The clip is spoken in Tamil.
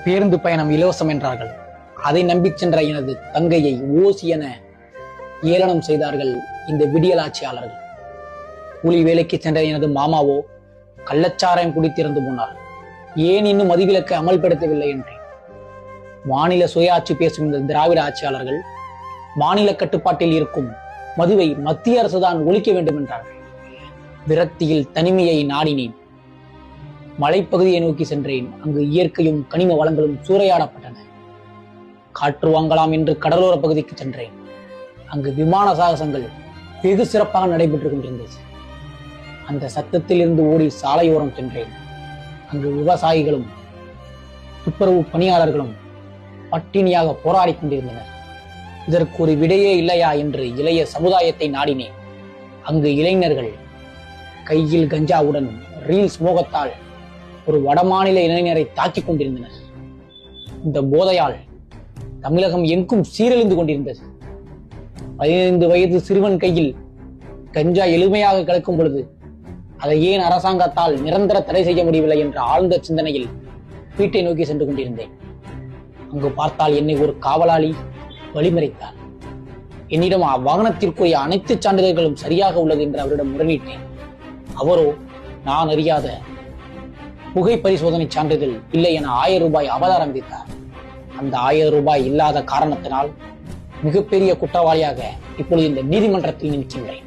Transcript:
பேருந்து பயணம் இலவசம் என்றார்கள். அதை நம்பிச் சென்ற எனது தங்கையை ஓசி என ஏளனம் செய்தார்கள் இந்த விடியல் ஆட்சியாளர்கள். கூலி வேலைக்கு சென்ற எனது மாமாவோ கள்ளச்சாராயம் குடித்திருந்து போனார். ஏன் இன்னும் மதுவிலக்கை அமல்படுத்தவில்லை என்றேன். மாநில சுயாட்சி பேசும் இந்த திராவிட ஆட்சியாளர்கள் மாநில கட்டுப்பாட்டில் இருக்கும் மதுவை மத்திய அரசுதான் ஒழிக்க வேண்டும் என்றார்கள். விரக்தியில் தனிமையை நாடினேன். மலைப்பகுதியை நோக்கி சென்றேன். அங்கு இயற்கையும் கனிம வளங்களும் சூறையாடப்பட்டன. காற்று வாங்கலாம் என்று கடலோர பகுதிக்கு சென்றேன். அங்கு விமான சாகசங்கள் வெகு சிறப்பாக நடைபெற்றுக் கொண்டிருந்தது. அந்த சத்தத்தில் இருந்து ஓடி சாலையோரம் சென்றேன். அங்கு விவசாயிகளும் துப்புரவு பணியாளர்களும் பட்டினியாக போராடி கொண்டிருந்தனர். இதற்கு ஒரு விடையே இல்லையா என்று இளைய சமுதாயத்தை நாடினேன். அங்கு இளைஞர்கள் கையில் கஞ்சாவுடன் ரீல்ஸ் மோகத்தால் ஒரு வடமாநில இளைஞரை தாக்கிக் கொண்டிருந்தனர். இந்த போதையால் தமிழகம் எங்கும் சீரழிந்து கொண்டிருந்தது. 15 வயது சிறுவன் கையில் கஞ்சா எளிமையாக கிடைக்கும் பொழுது அதை ஏன் அரசாங்கத்தால் நிரந்தர தடை செய்ய முடியவில்லை என்ற ஆழ்ந்த சிந்தனையில் வீட்டை நோக்கி சென்று கொண்டிருந்தேன். அங்கு பார்த்தால் என்னை ஒரு காவலாளி வழிமறைத்தார். என்னிடம் வாகனத்திற்குரிய அனைத்து சான்றிதழ்களும் சரியாக உள்ளது என்று அவரிடம் முறையிட்டேன். அவரோ நான் அறியாத புகை பரிசோதனை சான்றிதழ் இல்லை என 1000 ரூபாய் அபதாரம் விதித்தார். அந்த 1000 ரூபாய் இல்லாத காரணத்தினால் மிகப்பெரிய குற்றவாளியாக இப்பொழுது இந்த நீதிமன்றத்தில் நிற்கின்றேன்.